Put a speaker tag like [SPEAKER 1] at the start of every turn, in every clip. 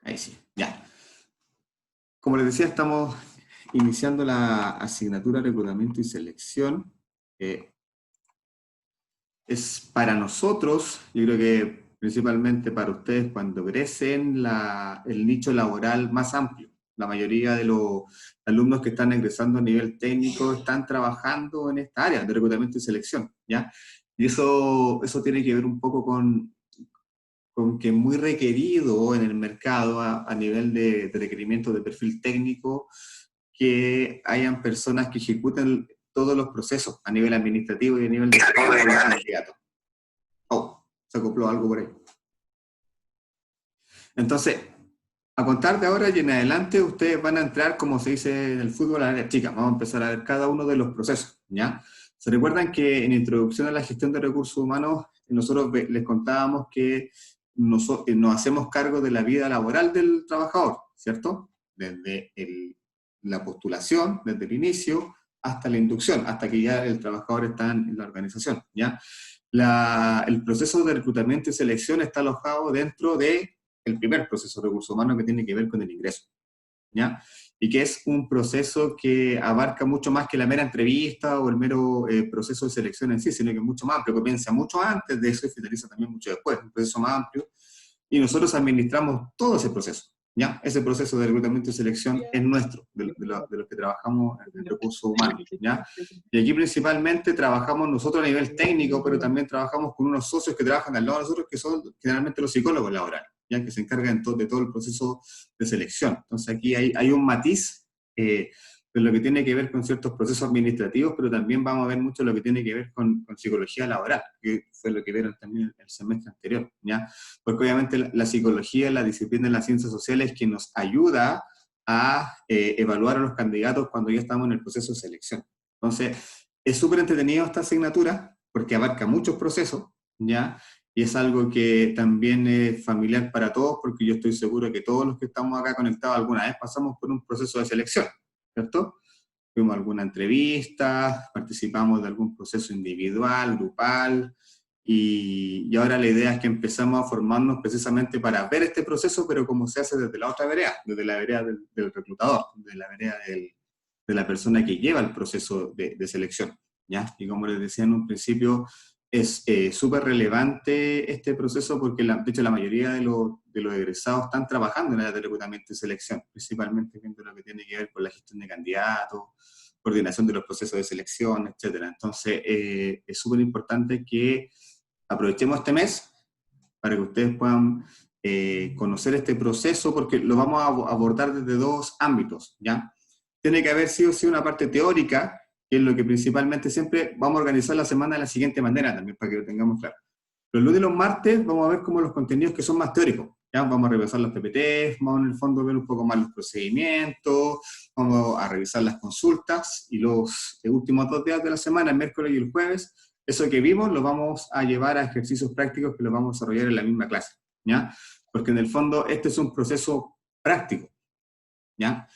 [SPEAKER 1] Ahí sí, ya. Como les decía, estamos iniciando la asignatura Reclutamiento y Selección. Es para nosotros, yo creo que principalmente para ustedes, cuando crecen el nicho laboral más amplio. La mayoría de los alumnos que están ingresando a nivel técnico están trabajando en esta área de reclutamiento y selección, ¿ya? Y eso tiene que ver un poco con que es muy requerido en el mercado a nivel de requerimiento de perfil técnico, que hayan personas que ejecuten todos los procesos a nivel administrativo y a nivel de pago de los candidatos. Oh, se acopló algo por ahí. Entonces, a contar de ahora y en adelante, ustedes van a entrar, como se dice en el fútbol, a la área chica. Vamos a empezar a ver cada uno de los procesos, ¿ya? ¿Se recuerdan que en Introducción a la Gestión de Recursos Humanos nosotros les contábamos que nos hacemos cargo de la vida laboral del trabajador, ¿cierto? Desde la postulación, desde el inicio, hasta la inducción, hasta que ya el trabajador está en la organización, ¿ya? El proceso de reclutamiento y selección está alojado dentro del primer proceso de recursos humanos, que tiene que ver con el ingreso, ¿ya? Y que es un proceso que abarca mucho más que la mera entrevista o el mero proceso de selección en sí, sino que es mucho más amplio, comienza mucho antes de eso y finaliza también mucho después, un proceso más amplio, y nosotros administramos todo ese proceso, ¿ya? Ese proceso de reclutamiento y selección es nuestro, de los que trabajamos en recursos humanos, ¿ya? Y aquí principalmente trabajamos nosotros a nivel técnico, pero también trabajamos con unos socios que trabajan al lado de nosotros, que son generalmente los psicólogos laborales, ¿ya? Que se encargan de todo el proceso de selección. Entonces aquí hay un matiz de lo que tiene que ver con ciertos procesos administrativos, pero también vamos a ver mucho lo que tiene que ver con psicología laboral, que fue lo que vieron también el semestre anterior, ¿ya? Porque obviamente la psicología, la disciplina de las ciencias sociales es que nos ayuda a evaluar a los candidatos cuando ya estamos en el proceso de selección. Entonces, es súper entretenido esta asignatura porque abarca muchos procesos, ¿ya? Y es algo que también es familiar para todos, porque yo estoy seguro que todos los que estamos acá conectados alguna vez pasamos por un proceso de selección, ¿cierto? Fuimos a alguna entrevista, participamos de algún proceso individual, grupal, y ahora la idea es que empezamos a formarnos precisamente para ver este proceso, pero como se hace desde la otra vereda, desde la vereda del reclutador, desde la vereda de la persona que lleva el proceso de selección, ¿ya? Y como les decía en un principio, es súper relevante este proceso porque, de hecho, la mayoría de los egresados están trabajando en el área de reclutamiento y selección, principalmente viendo lo que tiene que ver con la gestión de candidatos, coordinación de los procesos de selección, etcétera. Entonces, es súper importante que aprovechemos este mes para que ustedes puedan conocer este proceso, porque lo vamos a abordar desde dos ámbitos, ¿ya? Tiene que haber sí o sí una parte teórica, que es lo que principalmente siempre vamos a organizar la semana de la siguiente manera también, para que lo tengamos claro. Los lunes y los martes vamos a ver como los contenidos que son más teóricos, ¿ya? Vamos a revisar los PPT, vamos en el fondo a ver un poco más los procedimientos, vamos a revisar las consultas, y los últimos 2 días de la semana, el miércoles y el jueves, eso que vimos lo vamos a llevar a ejercicios prácticos que los vamos a desarrollar en la misma clase, ¿ya? Porque en el fondo este es un proceso práctico, ¿ya?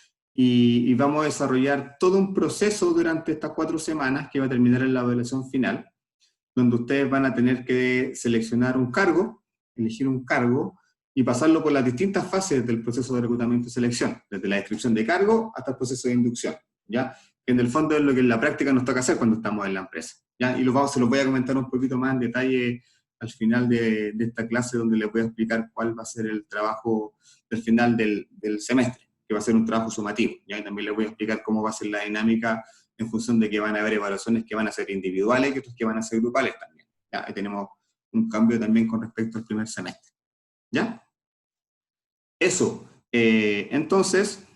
[SPEAKER 1] Y vamos a desarrollar todo un proceso durante estas 4 semanas que va a terminar en la evaluación final, donde ustedes van a tener que seleccionar un cargo, elegir un cargo, y pasarlo por las distintas fases del proceso de reclutamiento y selección, desde la descripción de cargo hasta el proceso de inducción, ¿ya? Que en el fondo es lo que en la práctica nos toca hacer cuando estamos en la empresa, ¿ya? Y se los voy a comentar un poquito más en detalle al final de esta clase, donde les voy a explicar cuál va a ser el trabajo del final del semestre, que va a ser un trabajo sumativo, ¿ya? Y también les voy a explicar cómo va a ser la dinámica en función de que van a haber evaluaciones que van a ser individuales y otras que van a ser grupales también, ¿ya? Ahí tenemos un cambio también con respecto al primer semestre, ¿ya? Eso. Entonces,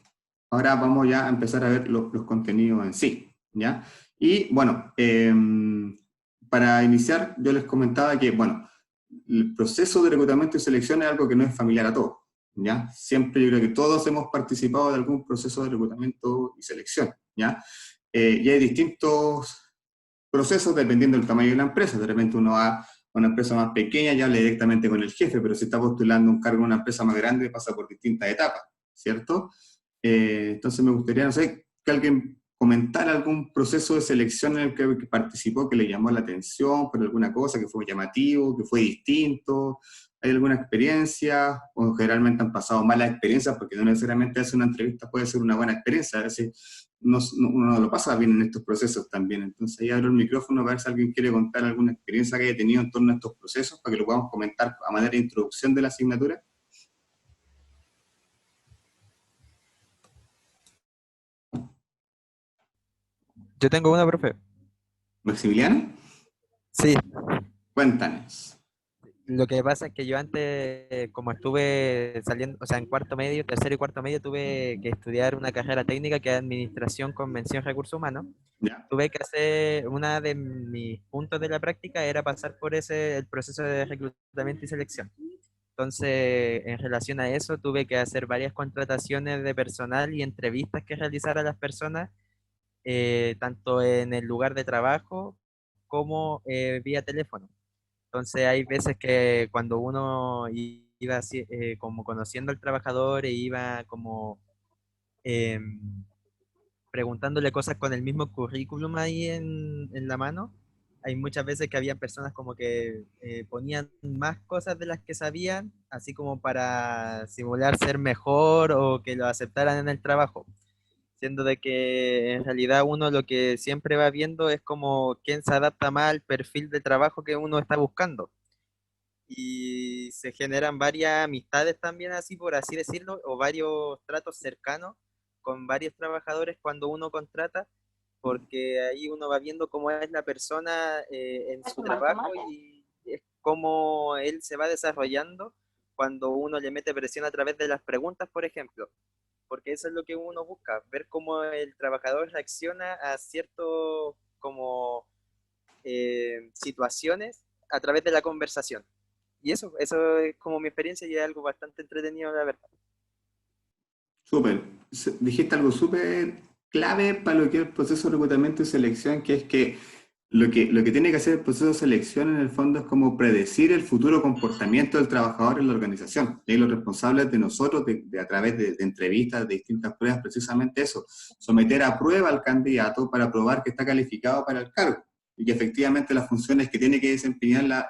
[SPEAKER 1] ahora vamos ya a empezar a ver los contenidos en sí, ¿ya? Y bueno, para iniciar, yo les comentaba que, bueno, el proceso de reclutamiento y selección es algo que no es familiar a todos, ¿ya? Siempre yo creo que todos hemos participado de algún proceso de reclutamiento y selección, ¿ya? Y hay distintos procesos dependiendo del tamaño de la empresa. De repente uno va a una empresa más pequeña y habla directamente con el jefe, pero si está postulando un cargo en una empresa más grande pasa por distintas etapas, ¿cierto? Entonces me gustaría, no sé, que alguien comentara algún proceso de selección en el que participó, que le llamó la atención por alguna cosa, que fue llamativo, que fue distinto, ¿Hay alguna experiencia? O generalmente han pasado malas experiencias, porque no necesariamente hacer una entrevista puede ser una buena experiencia, a veces uno no lo pasa bien en estos procesos también. Entonces ahí abro el micrófono para ver si alguien quiere contar alguna experiencia que haya tenido en torno a estos procesos, para que lo podamos comentar a manera de introducción de la asignatura.
[SPEAKER 2] Yo tengo una, profe.
[SPEAKER 1] Maximiliano,
[SPEAKER 2] Sí,
[SPEAKER 1] cuéntanos.
[SPEAKER 2] lo que pasa es que yo antes, como estuve saliendo, o sea, en cuarto medio, tercero y cuarto medio, tuve que estudiar una carrera técnica que es Administración con mención Recursos Humanos.
[SPEAKER 1] ¿Ya?
[SPEAKER 2] Tuve que hacer, una de mis puntos de la práctica era pasar por el proceso de reclutamiento y selección. Entonces, en relación a eso, tuve que hacer varias contrataciones de personal y entrevistas que realizar a las personas, tanto en el lugar de trabajo como vía teléfono. Entonces hay veces que cuando uno iba así, como conociendo al trabajador e iba como eh, preguntándole cosas con el mismo currículum ahí en la mano, hay muchas veces que había personas como que ponían más cosas de las que sabían, así como para simular ser mejor o que lo aceptaran en el trabajo, siendo de que en realidad uno lo que siempre va viendo es como quién se adapta más al perfil de trabajo que uno está buscando. Y se generan varias amistades también, así por así decirlo, o varios tratos cercanos con varios trabajadores cuando uno contrata, porque ahí uno va viendo cómo es la persona en su trabajo y es cómo él se va desarrollando cuando uno le mete presión a través de las preguntas, por ejemplo, porque eso es lo que uno busca, ver cómo el trabajador reacciona a ciertos como situaciones a través de la conversación. Y eso es como mi experiencia y es algo bastante entretenido, la verdad.
[SPEAKER 1] Súper. Dijiste algo súper clave para lo que es el proceso de reclutamiento y selección, que es que lo que tiene que hacer el proceso de selección en el fondo es como predecir el futuro comportamiento del trabajador en la organización. Y los responsables de nosotros, a través de entrevistas, de distintas pruebas, precisamente eso, someter a prueba al candidato para probar que está calificado para el cargo y que efectivamente las funciones que tiene que desempeñar las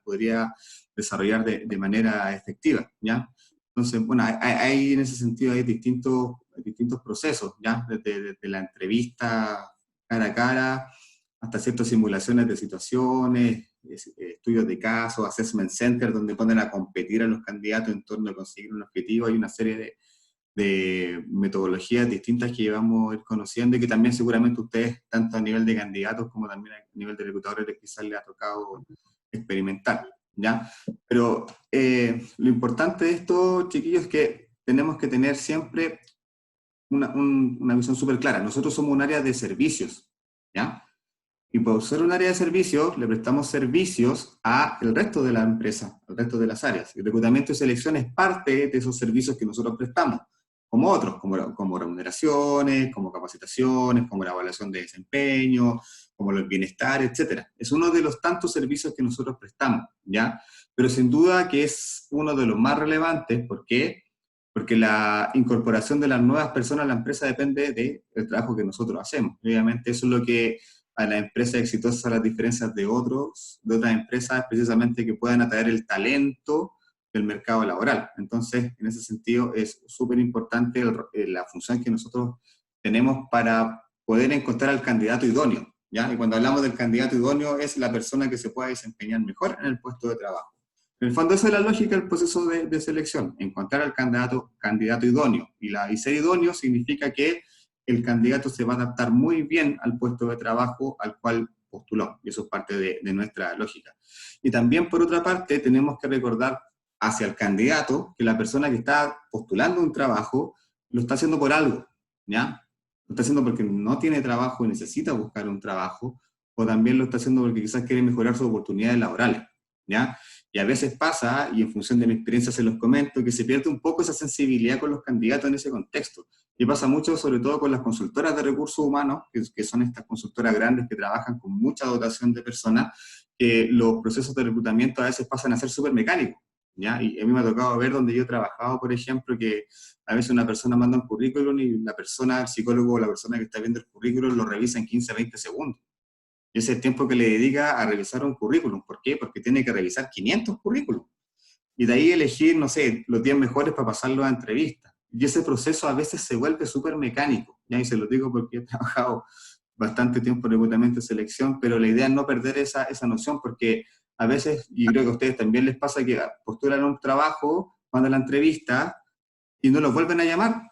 [SPEAKER 1] podría desarrollar de manera efectiva, ¿ya? Entonces, bueno, hay en ese sentido hay distintos procesos, ¿ya? Desde la entrevista cara a cara hasta ciertas simulaciones de situaciones, estudios de casos, assessment center, donde ponen a competir a los candidatos en torno a conseguir un objetivo. Hay una serie de metodologías distintas que llevamos a ir conociendo y que también seguramente ustedes, tanto a nivel de candidatos como también a nivel de reclutadores, quizás les ha tocado experimentar, ¿ya? Pero lo importante de esto, chiquillos, es que tenemos que tener siempre una visión súper clara. Nosotros somos un área de servicios, ¿ya? Y por ser un área de servicios, le prestamos servicios al resto de la empresa, al resto de las áreas. Y reclutamiento y selección es parte de esos servicios que nosotros prestamos, como otros, como remuneraciones, como capacitaciones, como la evaluación de desempeño, como el bienestar, etcétera. Es uno de los tantos servicios que nosotros prestamos, ¿ya? Pero sin duda que es uno de los más relevantes. ¿Por qué? Porque la incorporación de las nuevas personas a la empresa depende del trabajo que nosotros hacemos. Obviamente eso es lo que a las empresas exitosas, a las diferencias de otras empresas, precisamente que puedan atraer el talento del mercado laboral. Entonces, en ese sentido, es súper importante la función que nosotros tenemos para poder encontrar al candidato idóneo, ¿ya? Y cuando hablamos del candidato idóneo, es la persona que se pueda desempeñar mejor en el puesto de trabajo. En el fondo, esa es la lógica del proceso de selección, encontrar al candidato idóneo. Y ser idóneo significa que el candidato se va a adaptar muy bien al puesto de trabajo al cual postuló, y eso es parte de nuestra lógica. Y también, por otra parte, tenemos que recordar hacia el candidato que la persona que está postulando un trabajo lo está haciendo por algo, ¿ya? Lo está haciendo porque no tiene trabajo y necesita buscar un trabajo, o también lo está haciendo porque quizás quiere mejorar sus oportunidades laborales, ¿ya? Y a veces pasa, y en función de mi experiencia se los comento, que se pierde un poco esa sensibilidad con los candidatos en ese contexto. Y pasa mucho, sobre todo con las consultoras de recursos humanos, que son estas consultoras grandes que trabajan con mucha dotación de personas, que los procesos de reclutamiento a veces pasan a ser súper mecánicos, ¿ya? Y a mí me ha tocado ver donde yo he trabajado, por ejemplo, que a veces una persona manda un currículum y la persona, el psicólogo o la persona que está viendo el currículum lo revisa en 15, 20 segundos. Y ese es el tiempo que le dedica a revisar un currículum. ¿Por qué? Porque tiene que revisar 500 currículums. y de ahí elegir, no sé, los 10 mejores para pasarlos a entrevistas. Y ese proceso a veces se vuelve súper mecánico, ¿ya? Y se lo digo porque he trabajado bastante tiempo en reclutamiento y selección, pero la idea es no perder esa noción, porque a veces, y creo que a ustedes también les pasa que postulan un trabajo, van a la entrevista y no los vuelven a llamar,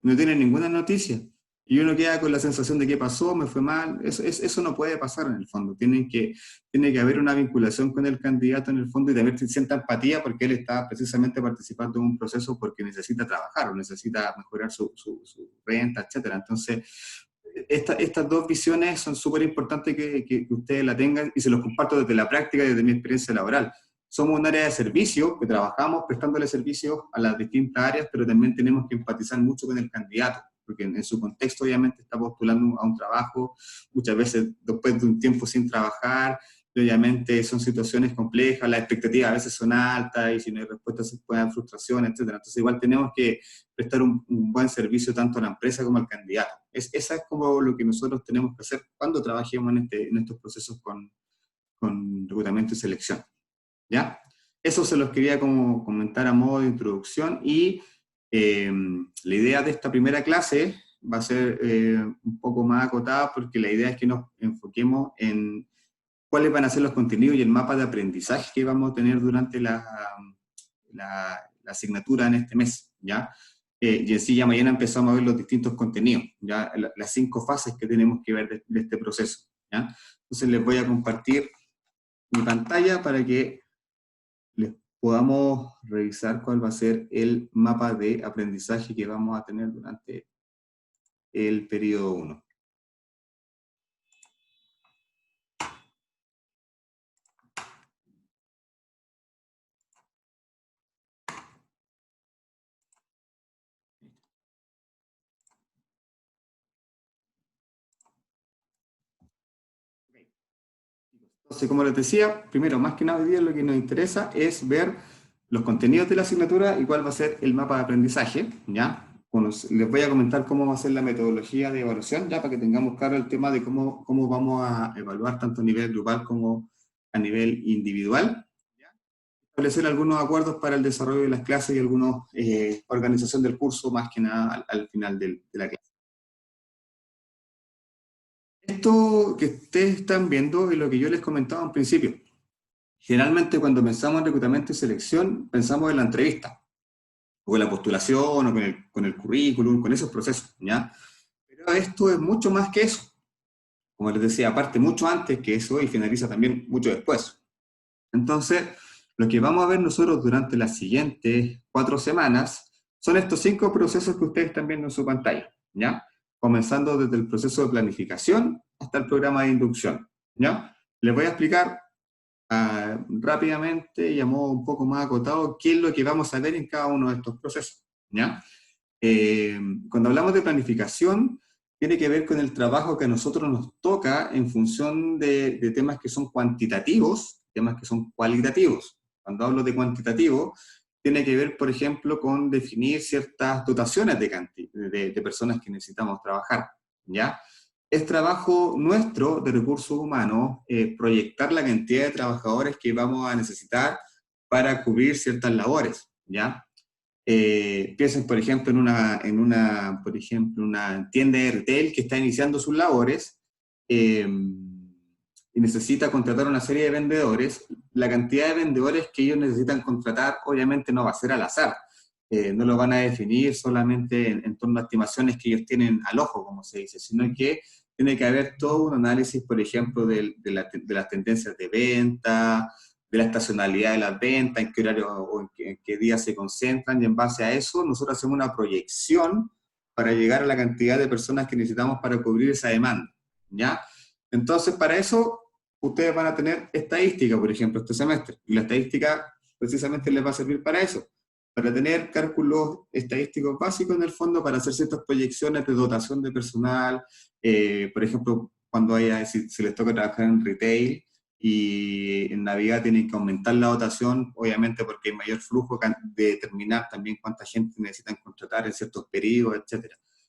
[SPEAKER 1] no tienen ninguna noticia. Y uno queda con la sensación de qué pasó, me fue mal. Eso no puede pasar en el fondo. Tiene que haber una vinculación con el candidato en el fondo y también sienta empatía porque él está precisamente participando en un proceso porque necesita trabajar o necesita mejorar su renta, etc. Entonces, estas dos visiones son súper importantes que ustedes la tengan y se los comparto desde la práctica y desde mi experiencia laboral. Somos un área de servicio que trabajamos prestándole servicios a las distintas áreas, pero también tenemos que empatizar mucho con el candidato, porque en su contexto obviamente está postulando a un trabajo, muchas veces después de un tiempo sin trabajar, y obviamente son situaciones complejas, las expectativas a veces son altas y si no hay respuesta se puede dar frustración, etc. Entonces igual tenemos que prestar un buen servicio tanto a la empresa como al candidato. Esa es como lo que nosotros tenemos que hacer cuando trabajemos en estos procesos con reclutamiento y selección. ¿Ya? Eso se los quería como comentar a modo de introducción y la idea de esta primera clase va a ser un poco más acotada porque la idea es que nos enfoquemos en cuáles van a ser los contenidos y el mapa de aprendizaje que vamos a tener durante la asignatura en este mes, ¿ya? Y así ya mañana empezamos a ver los distintos contenidos, ¿ya? Las 5 fases que tenemos que ver de este proceso, ¿ya? Entonces les voy a compartir mi pantalla para que les podamos revisar cuál va a ser el mapa de aprendizaje que vamos a tener durante el periodo 1. Entonces, como les decía, primero, más que nada hoy día lo que nos interesa es ver los contenidos de la asignatura y cuál va a ser el mapa de aprendizaje, ¿ya? Bueno, les voy a comentar cómo va a ser la metodología de evaluación, ya para que tengamos claro el tema de cómo vamos a evaluar tanto a nivel grupal como a nivel individual. Establecer algunos acuerdos para el desarrollo de las clases y alguna organización del curso, más que nada al final de la clase. Esto que ustedes están viendo es lo que yo les comentaba al principio. Generalmente cuando pensamos en reclutamiento y selección, pensamos en la entrevista, o en la postulación, o con el currículum, con esos procesos, ¿ya? Pero esto es mucho más que eso. Como les decía, aparte mucho antes que eso y finaliza también mucho después. Entonces, lo que vamos a ver nosotros durante las siguientes 4 semanas son estos 5 procesos que ustedes están viendo en su pantalla, ¿ya? Comenzando desde el proceso de planificación hasta el programa de inducción, ¿ya? Les voy a explicar rápidamente y a modo un poco más acotado qué es lo que vamos a ver en cada uno de estos procesos, ¿ya? Cuando hablamos de planificación, tiene que ver con el trabajo que a nosotros nos toca en función de temas que son cuantitativos, temas que son cualitativos. Cuando hablo de cuantitativo, tiene que ver, por ejemplo, con definir ciertas dotaciones de personas que necesitamos trabajar, ¿ya? Es trabajo nuestro de recursos humanos proyectar la cantidad de trabajadores que vamos a necesitar para cubrir ciertas labores, ¿ya? Piensen, por ejemplo, por ejemplo, una tienda de retail que está iniciando sus labores y necesita contratar una serie de vendedores. La cantidad de vendedores que ellos necesitan contratar obviamente no va a ser al azar. No lo van a definir solamente en torno a estimaciones que ellos tienen al ojo, como se dice, sino que tiene que haber todo un análisis, por ejemplo, de las tendencias de venta, de la estacionalidad de las ventas, en qué horario o en qué días se concentran, y en base a eso nosotros hacemos una proyección para llegar a la cantidad de personas que necesitamos para cubrir esa demanda, ¿ya? Entonces, para eso, ustedes van a tener estadística, por ejemplo, este semestre, y la estadística precisamente les va a servir para eso, para tener cálculos estadísticos básicos en el fondo, para hacer ciertas proyecciones de dotación de personal, por ejemplo, cuando si les toca trabajar en retail, y en Navidad tienen que aumentar la dotación, obviamente porque hay mayor flujo de determinar también cuánta gente necesitan contratar en ciertos periodos, etc.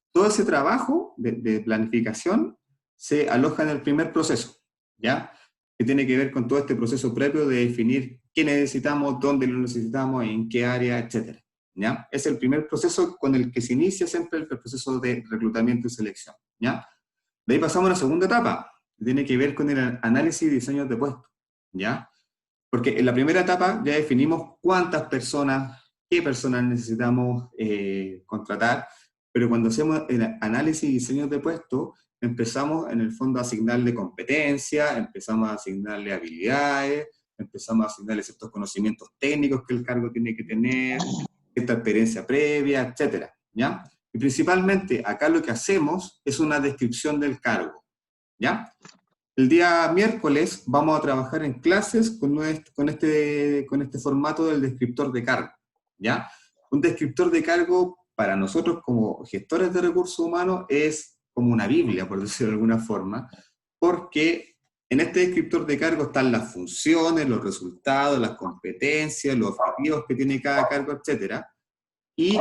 [SPEAKER 1] Todo ese trabajo de planificación se aloja en el primer proceso, ¿ya? que tiene que ver con todo este proceso previo de definir qué necesitamos, dónde lo necesitamos, en qué área, etc. ¿Ya? Es el primer proceso con el que se inicia siempre el proceso de reclutamiento y selección. ¿Ya? De ahí pasamos a la segunda etapa, que tiene que ver con el análisis y diseño de puestos. ¿Ya? Porque en la primera etapa ya definimos cuántas personas, qué personas necesitamos contratar, pero cuando hacemos el análisis y diseño de puestos, empezamos en el fondo a asignarle competencias, empezamos a asignarle habilidades, empezamos a asignarle ciertos conocimientos técnicos que el cargo tiene que tener, esta experiencia previa, etcétera, ¿ya? Y principalmente acá lo que hacemos es una descripción del cargo, ¿ya? El día miércoles vamos a trabajar en clases con este formato del descriptor de cargo, ¿ya? Un descriptor de cargo para nosotros como gestores de recursos humanos es como una Biblia, por decirlo de alguna forma, porque en este descriptor de cargo están las funciones, los resultados, las competencias, los objetivos que tiene cada cargo, etc. Y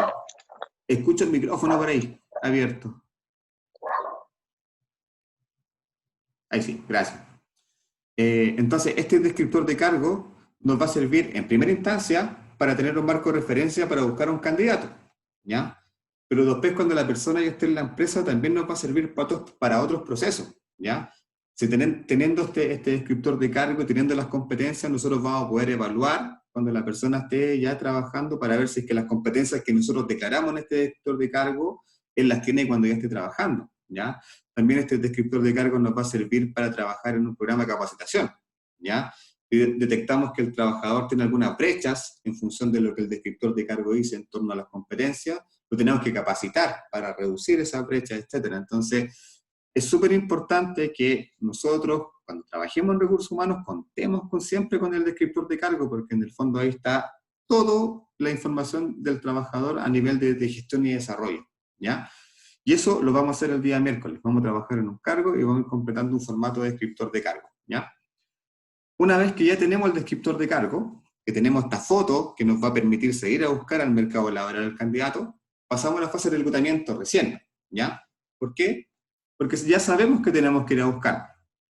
[SPEAKER 1] escucho el micrófono por ahí, abierto. Ahí sí, gracias. Entonces, este descriptor de cargo nos va a servir en primera instancia para tener un marco de referencia para buscar un candidato, ¿ya? Pero después cuando la persona ya esté en la empresa también nos va a servir para otros procesos, ¿ya? Si teniendo este descriptor de cargo, teniendo las competencias, nosotros vamos a poder evaluar cuando la persona esté ya trabajando para ver si es que las competencias que nosotros declaramos en este descriptor de cargo, él las tiene cuando ya esté trabajando, ¿ya? También este descriptor de cargo nos va a servir para trabajar en un programa de capacitación, ¿ya? Si detectamos que el trabajador tiene algunas brechas en función de lo que el descriptor de cargo dice en torno a las competencias, lo tenemos que capacitar para reducir esa brecha, etc. Entonces, es súper importante que nosotros, cuando trabajemos en recursos humanos, contemos siempre con el descriptor de cargo, porque en el fondo ahí está toda la información del trabajador a nivel de gestión y desarrollo, ¿ya? Y eso lo vamos a hacer el día miércoles. Vamos a trabajar en un cargo y vamos a ir completando un formato de descriptor de cargo, ¿ya? Una vez que ya tenemos el descriptor de cargo, que tenemos esta foto que nos va a permitir seguir a buscar al mercado laboral del candidato, pasamos a la fase de reclutamiento recién, ¿ya? ¿Por qué? Porque ya sabemos que tenemos que ir a buscar,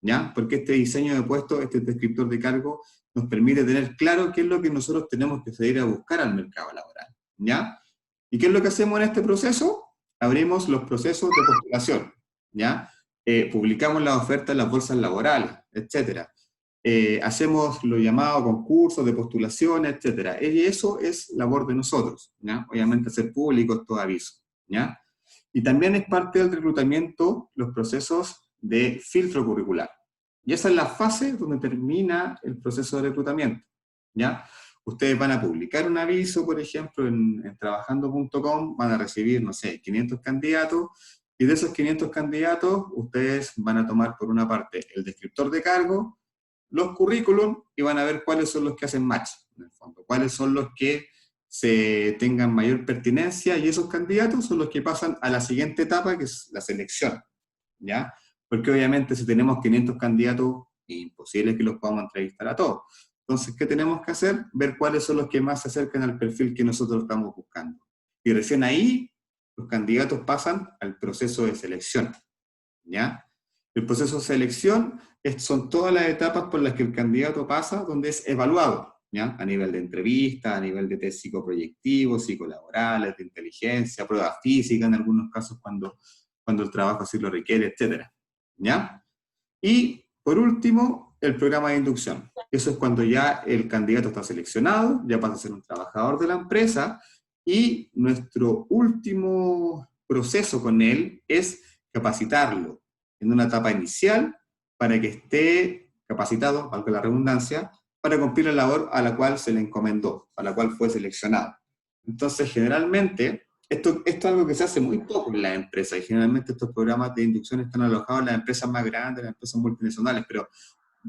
[SPEAKER 1] ¿ya? Porque este diseño de puesto, este descriptor de cargo, nos permite tener claro qué es lo que nosotros tenemos que seguir a buscar al mercado laboral, ¿ya? ¿Y qué es lo que hacemos en este proceso? Abrimos los procesos de postulación, ¿ya? Publicamos las ofertas en las bolsas laborales, etc. Hacemos lo llamado concursos de postulación, etc. Y eso es labor de nosotros, ¿ya? Obviamente hacer públicos estos avisos, ¿ya? Y también es parte del reclutamiento los procesos de filtro curricular. Y esa es la fase donde termina el proceso de reclutamiento, ¿ya? Ustedes van a publicar un aviso, por ejemplo, en trabajando.com, van a recibir, no sé, 500 candidatos, y de esos 500 candidatos, ustedes van a tomar por una parte el descriptor de cargo, los currículum, y van a ver cuáles son los que hacen match, en el fondo, cuáles son los que se tengan mayor pertinencia, y esos candidatos son los que pasan a la siguiente etapa, que es la selección, ¿ya? Porque obviamente si tenemos 500 candidatos, es imposible que los podamos entrevistar a todos. Entonces, ¿qué tenemos que hacer? Ver cuáles son los que más se acercan al perfil que nosotros estamos buscando. Y recién ahí, los candidatos pasan al proceso de selección, ¿ya? El proceso de selección son todas las etapas por las que el candidato pasa, donde es evaluado, ¿ya? A nivel de entrevista, a nivel de test psicoproyectivo, psicolaborales, de inteligencia, pruebas físicas en algunos casos cuando el trabajo así lo requiere, etc. ¿Ya? Y, por último, el programa de inducción. Eso es cuando ya el candidato está seleccionado, ya pasa a ser un trabajador de la empresa, y nuestro último proceso con él es capacitarlo en una etapa inicial para que esté capacitado, valga la redundancia, para cumplir la labor a la cual se le encomendó, a la cual fue seleccionado. Entonces, generalmente, esto es algo que se hace muy poco en las empresas, y generalmente estos programas de inducción están alojados en las empresas más grandes, en las empresas multinacionales, pero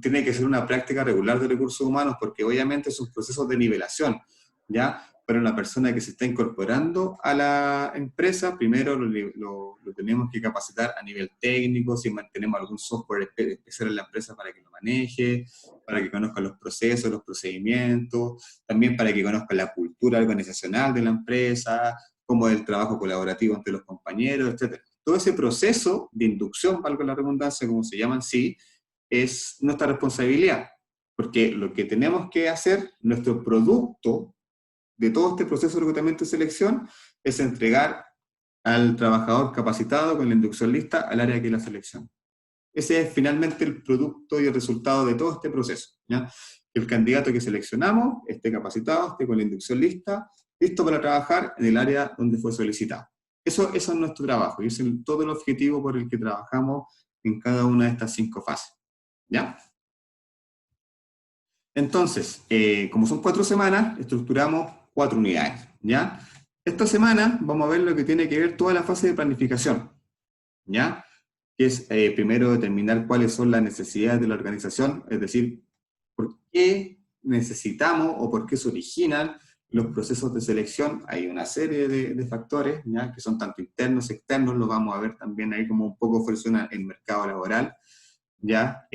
[SPEAKER 1] tiene que ser una práctica regular de recursos humanos, porque obviamente son procesos de nivelación, ¿ya? Para una persona que se está incorporando a la empresa, primero lo tenemos que capacitar a nivel técnico, si mantenemos algún software especial en la empresa para que lo maneje, para que conozca los procesos, los procedimientos, también para que conozca la cultura organizacional de la empresa, cómo es el trabajo colaborativo entre los compañeros, etc. Todo ese proceso de inducción, valga la redundancia, como se llama en sí, es nuestra responsabilidad, porque lo que tenemos que hacer, nuestro producto de todo este proceso de reclutamiento y selección, es entregar al trabajador capacitado con la inducción lista al área que es la selección. Ese es finalmente el producto y el resultado de todo este proceso, ¿ya? El candidato que seleccionamos esté capacitado, esté con la inducción lista, listo para trabajar en el área donde fue solicitado. Eso es nuestro trabajo y es todo el objetivo por el que trabajamos en cada una de estas 5 fases, ¿ya? Entonces, como son 4 semanas, estructuramos 4 unidades, ¿ya? Esta semana vamos a ver lo que tiene que ver toda la fase de planificación, ¿ya? Que es primero determinar cuáles son las necesidades de la organización, es decir, por qué necesitamos o por qué se originan los procesos de selección. Hay una serie de factores, ¿ya? Que son tanto internos, externos, lo vamos a ver también ahí como un poco funciona el mercado laboral, ¿ya?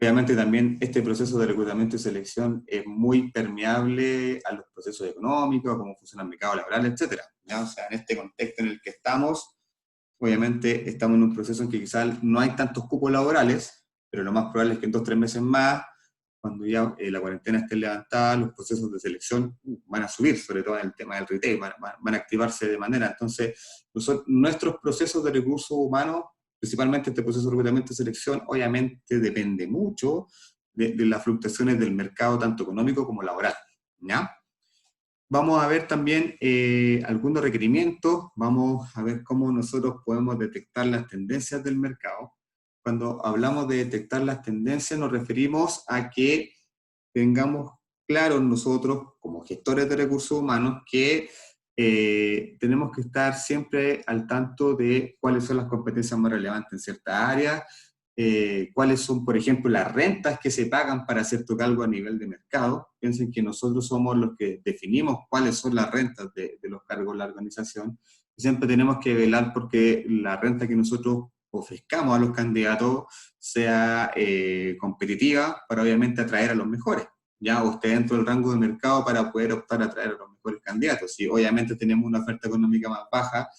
[SPEAKER 1] Obviamente también este proceso de reclutamiento y selección es muy permeable a los procesos económicos, a cómo funciona el mercado laboral, etcétera, ¿ya? O sea, en este contexto en el que estamos, obviamente estamos en un proceso en que quizás no hay tantos cupos laborales, pero lo más probable es que en 2 o 3 meses más, cuando ya la cuarentena esté levantada, los procesos de selección van a subir, sobre todo en el tema del retail, van a activarse de manera. Entonces, nuestros procesos de recursos humanos, principalmente este proceso de reclutamiento y selección, obviamente depende mucho de las fluctuaciones del mercado, tanto económico como laboral, ¿ya? Vamos a ver también algunos requerimientos, vamos a ver cómo nosotros podemos detectar las tendencias del mercado. Cuando hablamos de detectar las tendencias nos referimos a que tengamos claro nosotros, como gestores de recursos humanos, que tenemos que estar siempre al tanto de cuáles son las competencias más relevantes en ciertas áreas, cuáles son, por ejemplo, las rentas que se pagan para cierto cargo a nivel de mercado. Piensen que nosotros somos los que definimos cuáles son las rentas de los cargos de la organización. Siempre tenemos que velar porque la renta que nosotros ofrezcamos a los candidatos sea competitiva para obviamente atraer a los mejores, ya, o esté dentro del rango de mercado para poder optar a atraer a los mejores candidatos. Si obviamente tenemos una oferta económica más baja,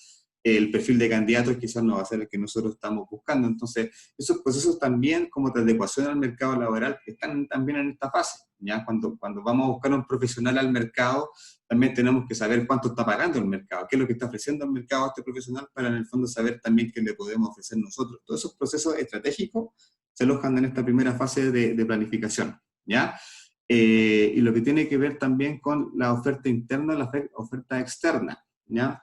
[SPEAKER 1] el perfil de candidatos quizás no va a ser el que nosotros estamos buscando. Entonces, esos procesos también, como de adecuación al mercado laboral, están también en esta fase, ¿ya? Cuando vamos a buscar un profesional al mercado, también tenemos que saber cuánto está pagando el mercado, qué es lo que está ofreciendo el mercado a este profesional, para en el fondo saber también qué le podemos ofrecer nosotros. Todos esos procesos estratégicos se alojan en esta primera fase de planificación, ¿ya? Y lo que tiene que ver también con la oferta interna, la oferta externa, ¿ya?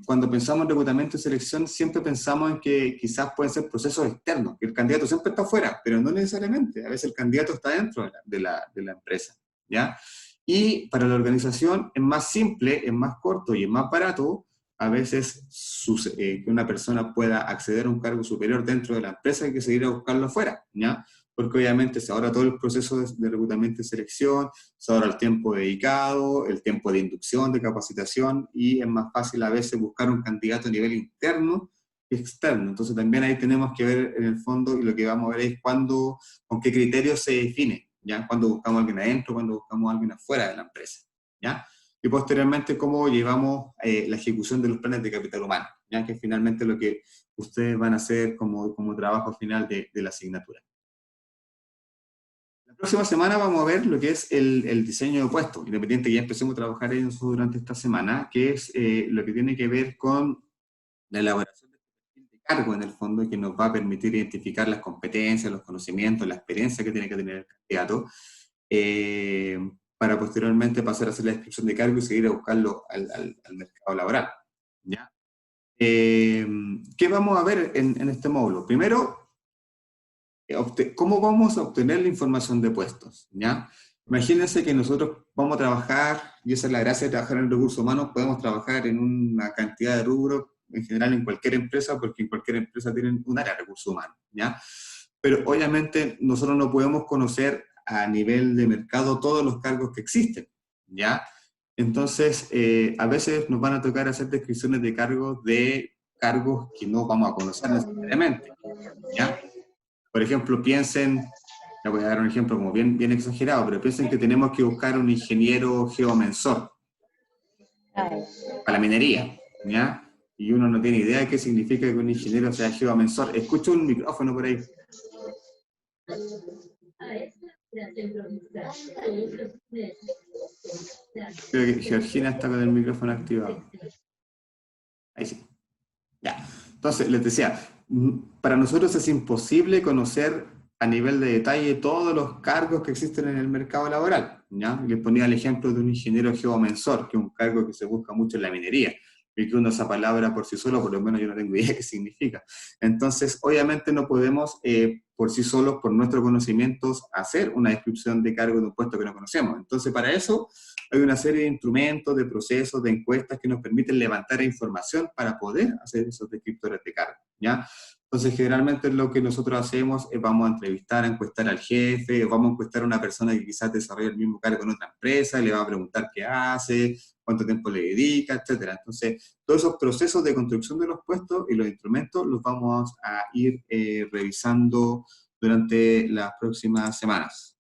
[SPEAKER 1] Cuando pensamos en reclutamiento y selección, siempre pensamos en que quizás pueden ser procesos externos, que el candidato siempre está afuera, pero no necesariamente. A veces el candidato está dentro de la empresa, ¿ya? Y para la organización es más simple, es más corto y es más barato a veces que una persona pueda acceder a un cargo superior dentro de la empresa que seguir a buscarlo afuera, ¿ya? Porque obviamente se ahorra todo el proceso de reclutamiento y selección, se ahorra el tiempo dedicado, el tiempo de inducción, de capacitación, y es más fácil a veces buscar un candidato a nivel interno que externo. Entonces también ahí tenemos que ver en el fondo, y lo que vamos a ver es con qué criterios se define, ¿ya? Cuando buscamos a alguien adentro, cuando buscamos a alguien afuera de la empresa, ¿ya? Y posteriormente cómo llevamos la ejecución de los planes de capital humano, ¿ya? Que es finalmente lo que ustedes van a hacer como trabajo final de la asignatura. La próxima semana vamos a ver lo que es el diseño de puestos, independiente que ya empecemos a trabajar en eso durante esta semana, que es lo que tiene que ver con la elaboración de perfil de cargo en el fondo, y que nos va a permitir identificar las competencias, los conocimientos, la experiencia que tiene que tener el candidato, para posteriormente pasar a hacer la descripción de cargo y seguir a buscarlo al mercado laboral, ¿ya? ¿Qué vamos a ver en este módulo? Primero, ¿cómo vamos a obtener la información de puestos? ¿Ya? Imagínense que nosotros vamos a trabajar, y esa es la gracia de trabajar en recursos humanos, podemos trabajar en una cantidad de rubros, en general en cualquier empresa, porque en cualquier empresa tienen un área de recursos humanos, ¿ya? Pero obviamente nosotros no podemos conocer a nivel de mercado todos los cargos que existen, ¿ya? Entonces, a veces nos van a tocar hacer descripciones de cargos que no vamos a conocer necesariamente, ¿ya? Por ejemplo, piensen, le voy a dar un ejemplo como bien exagerado, pero piensen que tenemos que buscar un ingeniero geomensor para la minería, ¿ya? y uno no tiene idea de qué significa que un ingeniero sea geomensor. Escucho un micrófono por ahí. Creo que Georgina está con el micrófono activado. Ahí sí. Ya. Entonces, les decía, para nosotros es imposible conocer a nivel de detalle todos los cargos que existen en el mercado laboral, ¿ya? Les ponía el ejemplo de un ingeniero geomensor, que es un cargo que se busca mucho en la minería, y que uno esa palabra por sí solo, por lo menos yo no tengo idea qué significa. Entonces, obviamente no podemos, por sí solos, por nuestros conocimientos, hacer una descripción de cargo de un puesto que no conocemos. Entonces, para eso hay una serie de instrumentos, de procesos, de encuestas que nos permiten levantar información para poder hacer esos descriptores de cargo, ¿ya? Entonces, generalmente lo que nosotros hacemos es vamos a entrevistar, a encuestar al jefe, o vamos a encuestar a una persona que quizás desarrolla el mismo cargo en otra empresa, y le va a preguntar qué hace, cuánto tiempo le dedica, etcétera. Entonces, todos esos procesos de construcción de los puestos y los instrumentos los vamos a ir revisando durante las próximas semanas.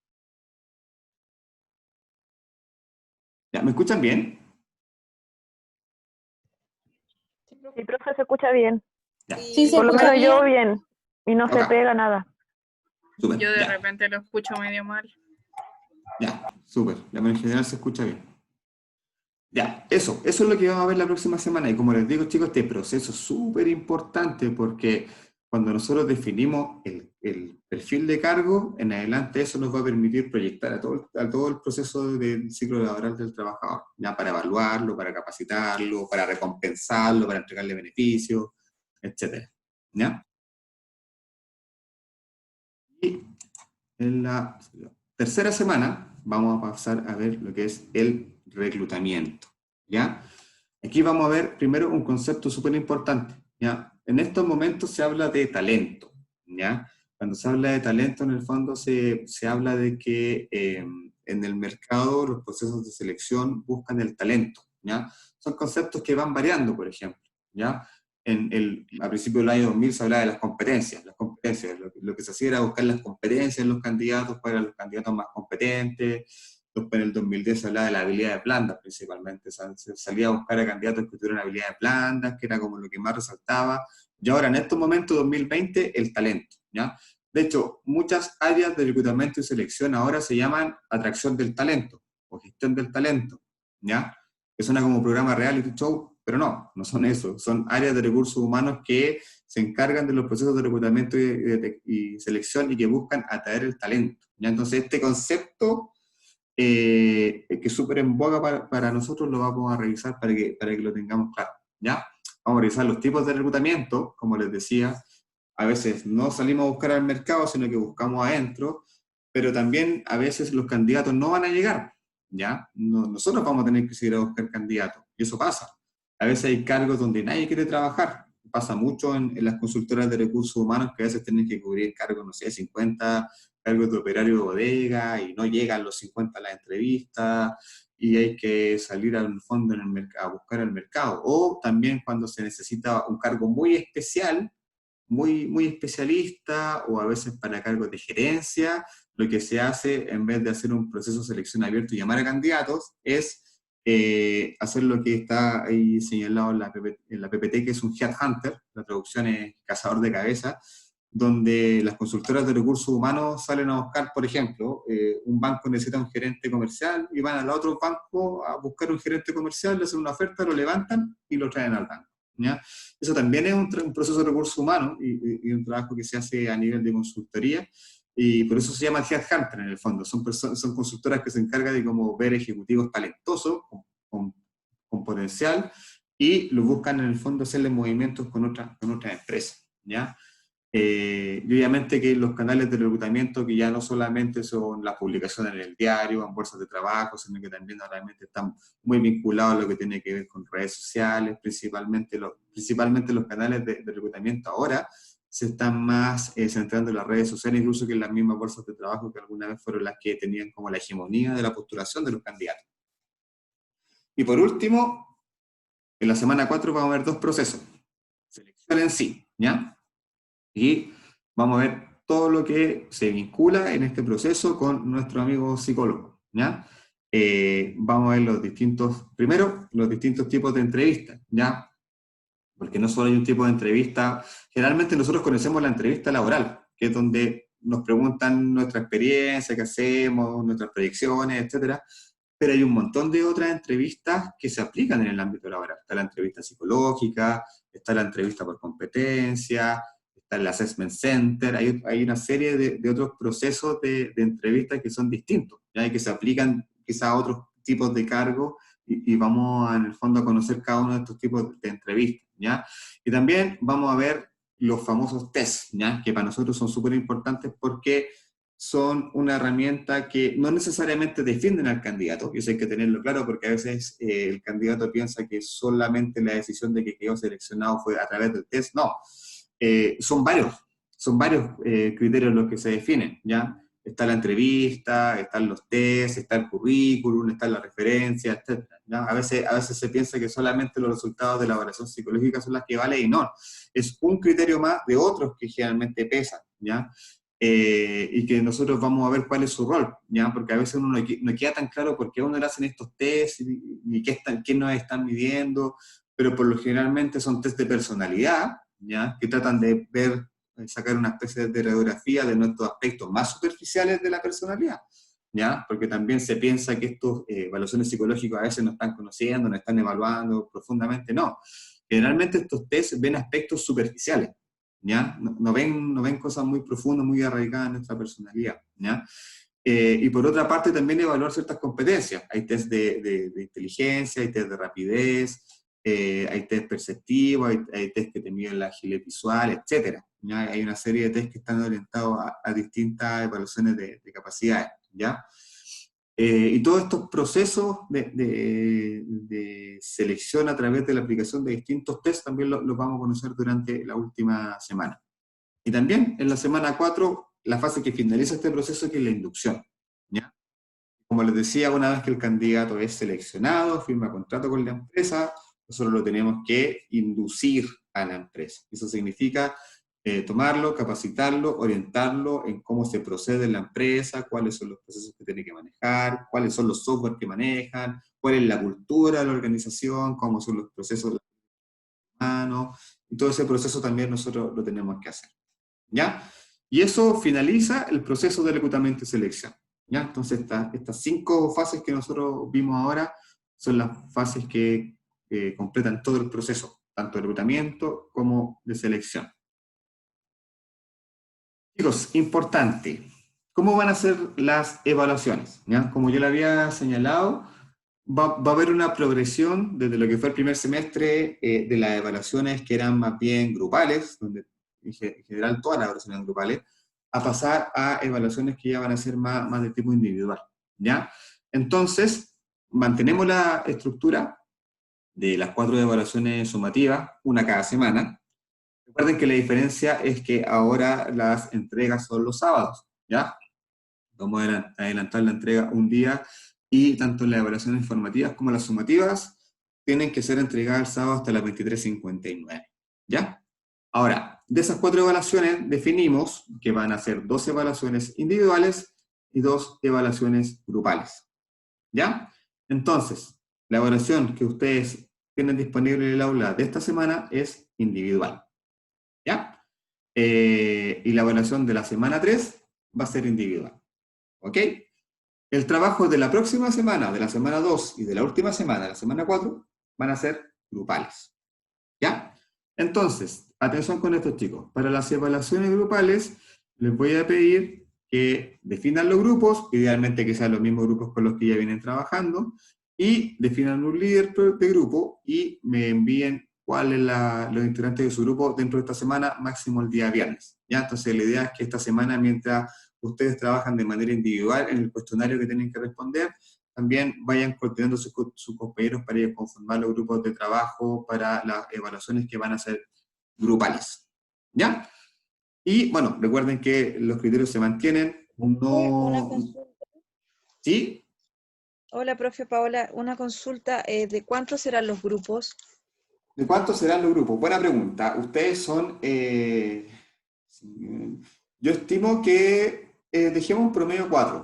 [SPEAKER 1] ¿Ya? ¿Me escuchan bien?
[SPEAKER 3] Sí, profe, se escucha bien.
[SPEAKER 1] Ya.
[SPEAKER 4] Sí, se
[SPEAKER 3] Por lo
[SPEAKER 4] escucha
[SPEAKER 3] menos yo bien. Y no se
[SPEAKER 1] Ok.
[SPEAKER 3] pega nada.
[SPEAKER 1] Súper,
[SPEAKER 4] Yo de
[SPEAKER 1] ya.
[SPEAKER 4] repente lo escucho medio mal.
[SPEAKER 1] Ya, súper. La en general se escucha bien. Ya, eso es lo que vamos a ver la próxima semana. Y como les digo, chicos, este proceso es súper importante porque cuando nosotros definimos el perfil de cargo, en adelante eso nos va a permitir proyectar a todo el proceso del ciclo laboral del trabajador, ya para evaluarlo, para capacitarlo, para recompensarlo, para entregarle beneficios, etcétera. ¿Ya? Y en la tercera semana vamos a pasar a ver lo que es el reclutamiento, ¿ya? Aquí vamos a ver primero un concepto súper importante, ¿ya? En estos momentos se habla de talento, ¿ya? Cuando se habla de talento, en el fondo se habla de que en el mercado los procesos de selección buscan el talento, ¿ya? Son conceptos que van variando, por ejemplo, ¿ya? A principios del año 2000 se hablaba de las competencias. Lo que se hacía era buscar las competencias en los candidatos para los candidatos más competentes. Después en el 2010 se hablaba de las habilidades blandas principalmente. Se salía a buscar a candidatos que tuvieran habilidades blandas, que era como lo que más resaltaba. Y ahora, en estos momentos, 2020, el talento, ¿ya? De hecho, muchas áreas de reclutamiento y selección ahora se llaman atracción del talento o gestión del talento, ¿ya? Que suena como programa reality show, pero no son eso. Son áreas de recursos humanos que se encargan de los procesos de reclutamiento y selección y que buscan atraer el talento, ¿ya? Entonces, este concepto que es súper en boga para nosotros, lo vamos a revisar para que lo tengamos claro, ¿ya? Vamos a revisar los tipos de reclutamiento, como les decía, a veces no salimos a buscar al mercado, sino que buscamos adentro, pero también a veces los candidatos no van a llegar, ¿ya? Nosotros vamos a tener que seguir a buscar candidatos, y eso pasa. A veces hay cargos donde nadie quiere trabajar, pasa mucho en las consultoras de recursos humanos que a veces tienen que cubrir cargos, no sé, 50 cargos de operario de bodega y no llegan los 50 a las entrevistas y hay que salir al fondo en el mercado, a buscar el mercado. O también cuando se necesita un cargo muy especial, muy especialista o a veces para cargos de gerencia, lo que se hace en vez de hacer un proceso de selección abierto y llamar a candidatos es hacer lo que está ahí señalado en la PPT, que es un headhunter, la traducción es cazador de cabeza, donde las consultoras de recursos humanos salen a buscar, por ejemplo, un banco necesita un gerente comercial y van al otro banco a buscar un gerente comercial, le hacen una oferta, lo levantan y lo traen al banco, ¿ya? Eso también es un proceso de recursos humanos y un trabajo que se hace a nivel de consultoría, y por eso se llama headhunter en el fondo. Son consultoras que se encargan de como ver ejecutivos talentosos, con, con potencial, y lo buscan en el fondo hacerle movimientos con otras empresas, ¿ya? Y obviamente que los canales de reclutamiento que ya no solamente son las publicaciones en el diario, en bolsas de trabajo, sino que también realmente están muy vinculados a lo que tiene que ver con redes sociales, principalmente los canales de reclutamiento ahora se están más centrando en las redes sociales, incluso que en las mismas bolsas de trabajo que alguna vez fueron las que tenían como la hegemonía de la postulación de los candidatos. Y por último, en la semana 4 vamos a ver dos procesos. Selección en sí, ¿ya? Y vamos a ver todo lo que se vincula en este proceso con nuestro amigo psicólogo, ¿ya? Vamos a ver primero, los distintos tipos de entrevistas, ¿ya? porque no solo hay un tipo de entrevista, generalmente nosotros conocemos la entrevista laboral, que es donde nos preguntan nuestra experiencia, qué hacemos, nuestras proyecciones, etcétera, pero hay un montón de otras entrevistas que se aplican en el ámbito laboral. Está la entrevista psicológica, está la entrevista por competencia, está el assessment center, hay una serie de otros procesos de entrevistas que son distintos, ¿ya? Y que se aplican quizá a otros tipos de cargos, y vamos en el fondo a conocer cada uno de estos tipos de entrevistas, ¿ya? Y también vamos a ver los famosos tests, ¿ya? Que para nosotros son súper importantes porque son una herramienta que no necesariamente defienden al candidato, y eso hay que tenerlo claro porque a veces el candidato piensa que solamente la decisión de que quedó seleccionado fue a través del test. No, son varios criterios los que se definen, ¿ya? Está la entrevista, están los tests, está el currículum, está la referencia, etc. ¿Ya? A veces se piensa que solamente los resultados de la evaluación psicológica son las que valen, y no, es un criterio más de otros que generalmente pesan, ¿ya? Y que nosotros vamos a ver cuál es su rol, ¿ya? Porque a veces uno no queda tan claro por qué a uno le hacen estos tests, ni qué nos están midiendo, pero por lo generalmente son test de personalidad, ¿ya? Que tratan de ver, sacar una especie de radiografía de nuestros aspectos más superficiales de la personalidad, ¿ya? Porque también se piensa que estos evaluaciones psicológicas a veces no están conociendo, no están evaluando profundamente, no. Generalmente estos tests ven aspectos superficiales, ¿ya? No ven cosas muy profundas, muy arraigadas en nuestra personalidad, ¿ya? Y por otra parte también evaluar ciertas competencias. Hay test de inteligencia, hay test de rapidez, hay test perceptivos, hay test que te miden la agilidad visual, etc. ¿Ya? Hay una serie de test que están orientados a distintas evaluaciones de capacidades, ¿ya? Y todos estos procesos de selección a través de la aplicación de distintos tests también los vamos a conocer durante la última semana. Y también en la semana 4, la fase que finaliza este proceso, que es la inducción, ¿ya? Como les decía, una vez que el candidato es seleccionado, firma contrato con la empresa, nosotros lo tenemos que inducir a la empresa. Eso significa tomarlo, capacitarlo, orientarlo en cómo se procede en la empresa, cuáles son los procesos que tiene que manejar, cuáles son los software que manejan, cuál es la cultura de la organización, cómo son los procesos humanos, y todo ese proceso también nosotros lo tenemos que hacer, ¿ya? Y eso finaliza el proceso de reclutamiento y selección, ¿ya? Entonces estas 5 fases que nosotros vimos ahora son las fases que completan todo el proceso, tanto de reclutamiento como de selección. Chicos, importante, ¿cómo van a ser las evaluaciones? ¿Ya? Como yo le había señalado, va a haber una progresión desde lo que fue el primer semestre de las evaluaciones que eran más bien grupales, donde en general todas las evaluaciones eran grupales, a pasar a evaluaciones que ya van a ser más de tipo individual, ¿ya? Entonces, mantenemos la estructura de las 4 evaluaciones sumativas, una cada semana. Recuerden que la diferencia es que ahora las entregas son los sábados, ¿ya? Vamos a adelantar la entrega un día, y tanto las evaluaciones informativas como las sumativas tienen que ser entregadas el sábado hasta las 23:59, ¿ya? Ahora, de esas 4 evaluaciones definimos que van a ser 2 evaluaciones individuales y 2 evaluaciones grupales, ¿ya? Entonces, la evaluación que ustedes tienen disponible en el aula de esta semana es individual, ¿ya? Y la evaluación de la semana 3 va a ser individual, ¿ok? El trabajo de la próxima semana, de la semana 2 y de la última semana, de la semana 4, van a ser grupales, ¿ya? Entonces, atención con esto, chicos. Para las evaluaciones grupales, les voy a pedir que definan los grupos, idealmente que sean los mismos grupos con los que ya vienen trabajando, y definan un líder de grupo y me envíen cuáles son los integrantes de su grupo dentro de esta semana, máximo el día viernes, ¿ya? Entonces, la idea es que esta semana, mientras ustedes trabajan de manera individual en el cuestionario que tienen que responder, también vayan coordinando sus compañeros para ir a conformar los grupos de trabajo para las evaluaciones que van a ser grupales, ¿ya? Y bueno, recuerden que los criterios se mantienen,
[SPEAKER 4] Una
[SPEAKER 1] no...
[SPEAKER 4] consulta.
[SPEAKER 1] ¿Sí?
[SPEAKER 4] Hola, profe Paola, una consulta, ¿de cuántos serán los grupos?
[SPEAKER 1] ¿De cuántos serán los grupos? Buena pregunta. Ustedes son... yo estimo que dejemos un promedio 4.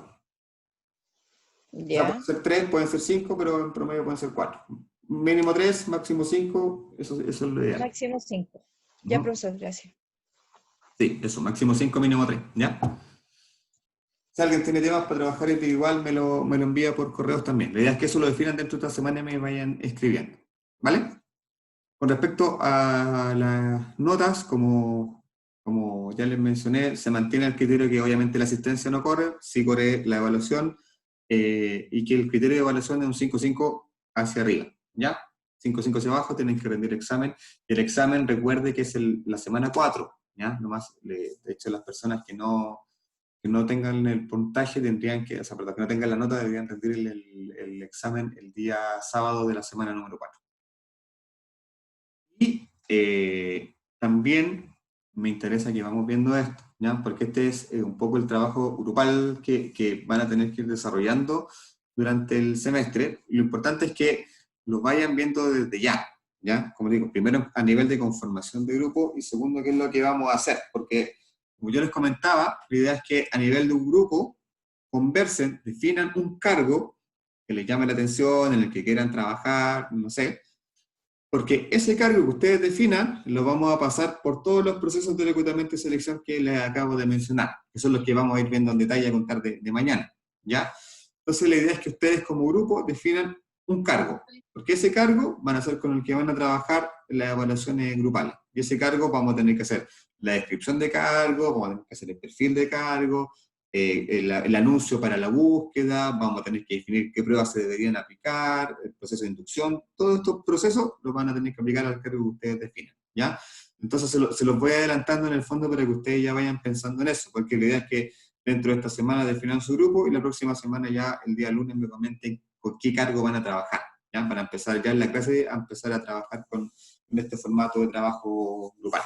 [SPEAKER 1] O sea, pueden
[SPEAKER 4] Ya,
[SPEAKER 1] ser 3, pueden ser 5, pero en promedio pueden ser 4. mínimo 3, máximo 5, eso es lo ideal.
[SPEAKER 4] Máximo 5. Ya,
[SPEAKER 1] Ujú.
[SPEAKER 4] profesor, gracias.
[SPEAKER 1] Sí, eso, máximo 5, mínimo 3, ¿ya? Si alguien tiene temas para trabajar individual, me lo envía por correos también. La idea es que eso lo definan dentro de esta semana y me vayan escribiendo, ¿vale? Con respecto a las notas, como ya les mencioné, se mantiene el criterio que obviamente la asistencia no corre, sí corre la evaluación, y que el criterio de evaluación es un 5-5 hacia arriba, ¿ya? 5-5 hacia abajo, tienen que rendir examen, y el examen recuerde que es la semana 4, ¿ya? Nomás, de hecho, las personas que no tengan el puntaje tendrían que, o sea, perdón, que no tengan la nota, deberían rendir el examen el día sábado de la semana número 4. Y también me interesa que vamos viendo esto, ¿ya? Porque este es un poco el trabajo grupal que van a tener que ir desarrollando durante el semestre. Lo importante es que lo vayan viendo desde ya, ¿ya? Como digo, primero a nivel de conformación de grupo y segundo, qué es lo que vamos a hacer. Porque, como yo les comentaba, la idea es que a nivel de un grupo conversen, definan un cargo que les llame la atención, en el que quieran trabajar, no sé, porque ese cargo que ustedes definan lo vamos a pasar por todos los procesos de reclutamiento y selección que les acabo de mencionar, que son los que vamos a ir viendo en detalle a contar de mañana, ¿ya? Entonces la idea es que ustedes como grupo definan un cargo, porque ese cargo van a ser con el que van a trabajar las evaluaciones grupales. Y ese cargo vamos a tener que hacer la descripción de cargo, vamos a tener que hacer el perfil de cargo, el anuncio para la búsqueda, vamos a tener que definir qué pruebas se deberían aplicar, el proceso de inducción, todos estos procesos los van a tener que aplicar al cargo que ustedes definan, ¿ya? Entonces se los voy adelantando en el fondo para que ustedes ya vayan pensando en eso, porque la idea es que dentro de esta semana definan su grupo y la próxima semana ya, el día lunes, me comenten con qué cargo van a trabajar, ¿ya? Para empezar ya en la clase a empezar a trabajar con este formato de trabajo grupal.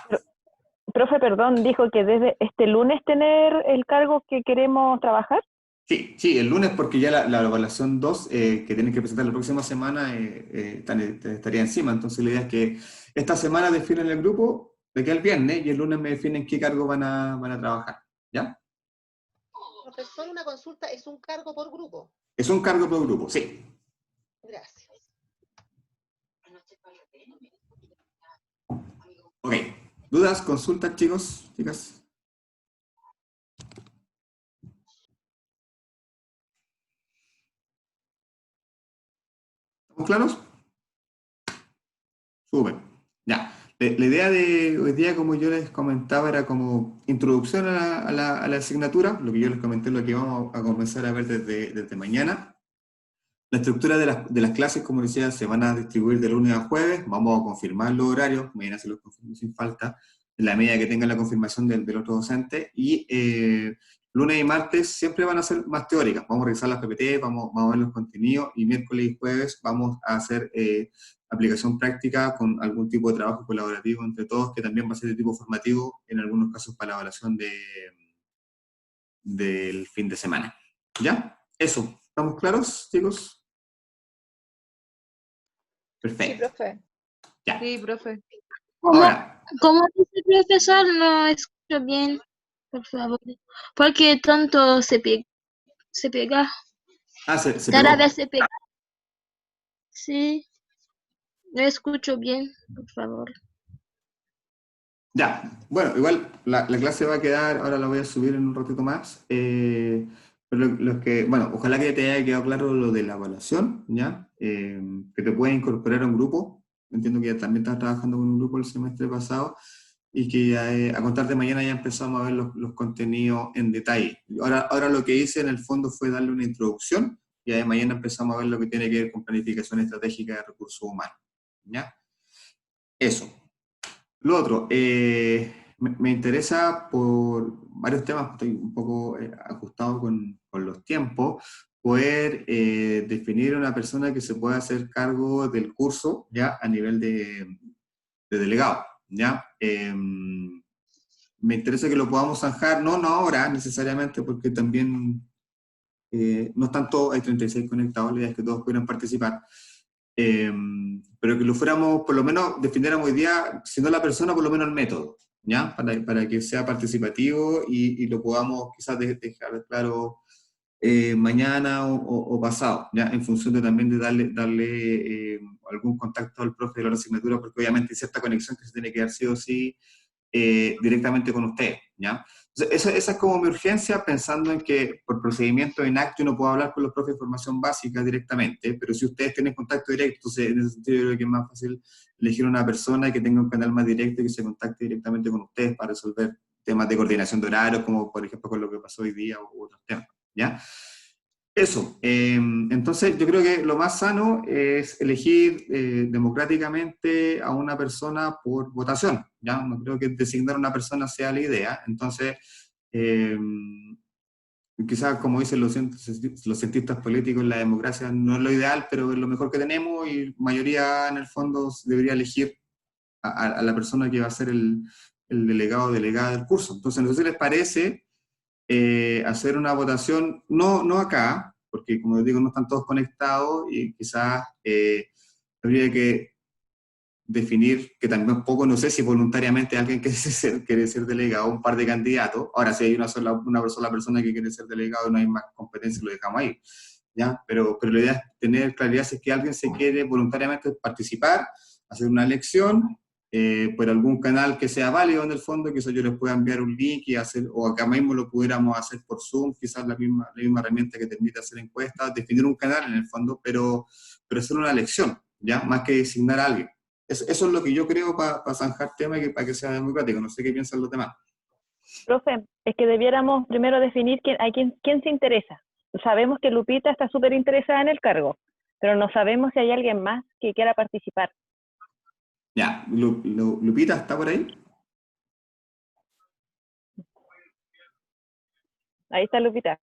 [SPEAKER 3] Profe, perdón, dijo que desde este lunes tener el cargo que queremos trabajar.
[SPEAKER 1] Sí, el lunes, porque ya la evaluación 2, que tienen que presentar la próxima semana, estaría encima. Entonces la idea es que esta semana definen el grupo de aquí al viernes y el lunes me definen qué cargo van a trabajar, ¿ya?
[SPEAKER 5] Profesor, una consulta, ¿es un cargo por grupo?
[SPEAKER 1] Es un cargo por grupo, sí.
[SPEAKER 5] Gracias.
[SPEAKER 1] Ok. ¿Dudas, consultas, chicos, chicas? ¿Estamos claros? Súper. Ya. La idea de hoy día, como yo les comentaba, era como introducción a la asignatura, lo que yo les comenté, lo que vamos a comenzar a ver desde mañana. La estructura de las clases, como decía, se van a distribuir de lunes a jueves, vamos a confirmar los horarios, mañana se los confirmo sin falta, en la medida que tengan la confirmación del otro docente, y lunes y martes siempre van a ser más teóricas, vamos a revisar las PPT, vamos a ver los contenidos, y miércoles y jueves vamos a hacer aplicación práctica con algún tipo de trabajo colaborativo entre todos, que también va a ser de tipo formativo, en algunos casos para la evaluación del fin de semana. ¿Ya? Eso. ¿Estamos claros, chicos?
[SPEAKER 4] Sí,
[SPEAKER 1] Perfecto.
[SPEAKER 4] profe.
[SPEAKER 1] Ya.
[SPEAKER 4] Sí, profe.
[SPEAKER 1] Ahora,
[SPEAKER 6] Como dice el profesor, no escucho bien, por favor. Porque tanto se pega.
[SPEAKER 1] se
[SPEAKER 6] Cada
[SPEAKER 1] pegó.
[SPEAKER 6] vez se pega. Sí, no escucho bien, por favor.
[SPEAKER 1] Ya. Bueno, igual la clase va a quedar, ahora la voy a subir en un ratito más. Pero los que, bueno, ojalá que te haya quedado claro lo de la evaluación, ¿ya? Que te puedes incorporar a un grupo. Entiendo que ya también estás trabajando con un grupo el semestre pasado y que ya, a contar de mañana ya empezamos a ver los contenidos en detalle. Ahora lo que hice en el fondo fue darle una introducción y de mañana empezamos a ver lo que tiene que ver con planificación estratégica de recursos humanos, ¿ya? Eso. Lo otro, me interesa por varios temas, estoy un poco ajustado con los tiempos, poder definir una persona que se pueda hacer cargo del curso ya a nivel de delegado, ¿ya? Me interesa que lo podamos zanjar, no ahora necesariamente, porque también no están todos, hay 36 conectados, la idea es que todos pudieran participar. Pero que lo fuéramos, por lo menos, definiéramos hoy día, si no la persona, por lo menos el método, ¿ya? Para que sea participativo y lo podamos quizás dejar claro mañana o pasado, ¿ya? En función de también de darle algún contacto al profe de la asignatura, porque obviamente hay cierta conexión que se tiene que dar sí o sí directamente con ustedes, ¿ya? Entonces, esa es como mi urgencia, pensando en que por procedimiento en acto yo no puedo hablar con los profes de formación básica directamente, pero si ustedes tienen contacto directo, entonces en ese sentido yo creo que es más fácil elegir una persona que tenga un canal más directo y que se contacte directamente con ustedes para resolver temas de coordinación de horarios, como por ejemplo con lo que pasó hoy día u otros temas, ¿ya? Eso, entonces yo creo que lo más sano es elegir democráticamente a una persona por votación, ¿ya? No creo que designar a una persona sea la idea, entonces quizás como dicen los cientistas políticos, la democracia no es lo ideal, pero es lo mejor que tenemos y la mayoría en el fondo debería elegir a la persona que va a ser el delegado o delegada del curso. Entonces no sé si les parece hacer una votación, no acá, porque como les digo, no están todos conectados y quizás habría que definir, que también un poco, no sé si voluntariamente alguien quiere ser delegado, un par de candidatos. Ahora, si hay una sola persona que quiere ser delegado y no hay más competencia, lo dejamos ahí, ¿ya? Pero la idea es tener claridad si es que alguien se quiere voluntariamente participar, hacer una elección, por algún canal que sea válido en el fondo, quizás yo les pueda enviar un link y hacer, o acá mismo lo pudiéramos hacer por Zoom, quizás la misma herramienta que te permite hacer encuestas, definir un canal en el fondo, pero hacer una elección, ¿ya? Más que designar a alguien. Eso es lo que yo creo para zanjar tema y para que sea democrático. No sé qué piensan los demás.
[SPEAKER 3] Profe, es que debiéramos primero definir quién se interesa. Sabemos que Lupita está súper interesada en el cargo, pero no sabemos si hay alguien más que quiera participar.
[SPEAKER 1] Ya, Lupita, ¿está por ahí?
[SPEAKER 3] Ahí está Lupita.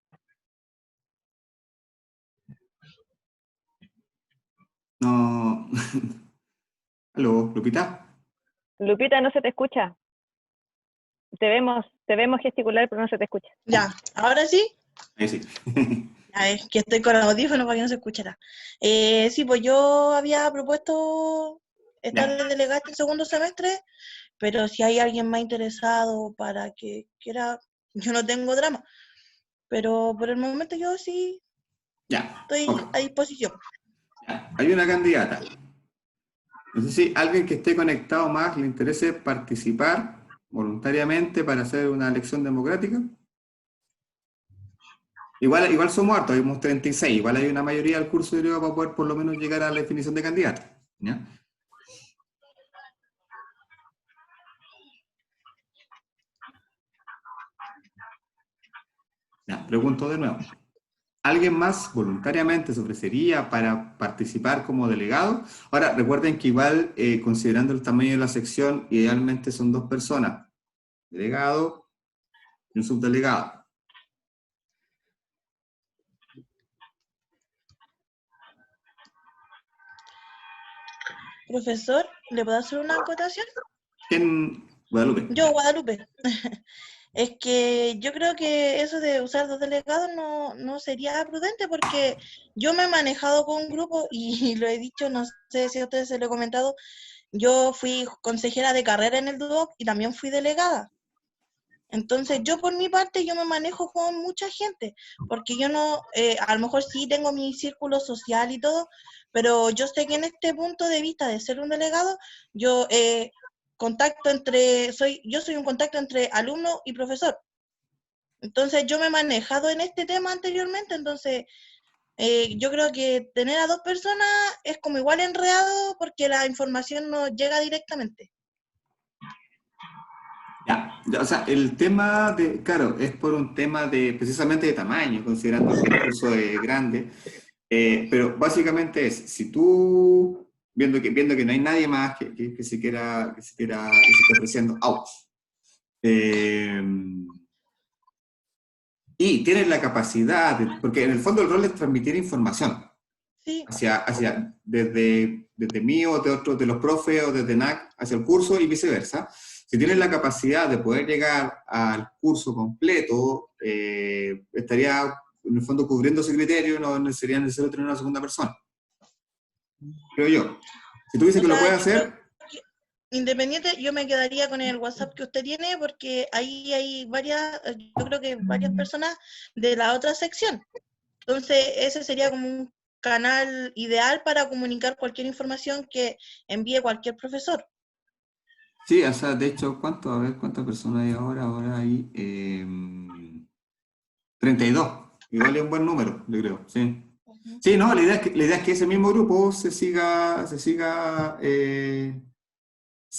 [SPEAKER 1] No. Aló, Lupita.
[SPEAKER 3] Lupita, no se te escucha. Te vemos gesticular, pero no se te escucha.
[SPEAKER 5] Ya, ahora sí.
[SPEAKER 1] Ahí sí.
[SPEAKER 5] Es que estoy con audífonos para que no se escuchara. Sí, pues yo había propuesto estar
[SPEAKER 1] Ya.
[SPEAKER 5] de delegada el segundo semestre, pero si hay alguien más interesado para que quiera, yo no tengo drama. Pero por el momento yo sí
[SPEAKER 1] Ya.
[SPEAKER 5] estoy
[SPEAKER 1] Ok.
[SPEAKER 5] a disposición.
[SPEAKER 1] Ya. Hay una candidata. No sé si alguien que esté conectado más le interese participar voluntariamente para hacer una elección democrática. Igual somos hartos, somos 36, igual hay una mayoría del curso, yo creo, para poder por lo menos llegar a la definición de candidato, ¿ya? Ya, pregunto de nuevo. ¿Alguien más voluntariamente se ofrecería para participar como delegado? Ahora, recuerden que igual, considerando el tamaño de la sección, idealmente son 2 personas, delegado y un subdelegado.
[SPEAKER 5] Profesor, ¿le puedo hacer una acotación?
[SPEAKER 1] ¿Quién? Guadalupe.
[SPEAKER 5] Yo, Guadalupe. Es que yo creo que eso de usar 2 delegados no sería prudente porque yo me he manejado con un grupo y lo he dicho, no sé si a ustedes se lo he comentado, yo fui consejera de carrera en el DUOC y también fui delegada. Entonces yo por mi parte yo me manejo con mucha gente, porque yo no, a lo mejor sí tengo mi círculo social y todo, pero yo sé que en este punto de vista de ser un delegado, yo yo soy un contacto entre alumno y profesor. Entonces yo me he manejado en este tema anteriormente, entonces yo creo que tener a 2 personas es como igual enredado porque la información no llega directamente.
[SPEAKER 1] Ya, o sea, el tema claro, es por un tema precisamente de tamaño, considerando que el curso es grande, pero básicamente es, si tú, viendo que no hay nadie más que se quiera, que se esté ofreciendo, y tienes la capacidad, porque en el fondo el rol es transmitir información,
[SPEAKER 5] Sí,
[SPEAKER 1] desde mí o de otros, de los profes o desde NAC hacia el curso y viceversa. Si tienes la capacidad de poder llegar al curso completo, estaría en el fondo cubriendo ese criterio, no sería necesario tener una segunda persona. Creo yo. Si tú dices
[SPEAKER 5] o
[SPEAKER 1] que lo
[SPEAKER 5] sea,
[SPEAKER 1] puedes
[SPEAKER 5] yo creo
[SPEAKER 1] hacer,
[SPEAKER 5] que independiente, yo me quedaría con el WhatsApp que usted tiene porque ahí hay varias, yo creo que varias personas de la otra sección. Entonces, ese sería como un canal ideal para comunicar cualquier información que envíe cualquier profesor.
[SPEAKER 1] Sí, o sea, de hecho, a ver, ¿cuántas personas hay ahora? Ahora hay 32. Igual es un buen número, yo creo, sí. Sí, no, la idea es que ese mismo grupo siga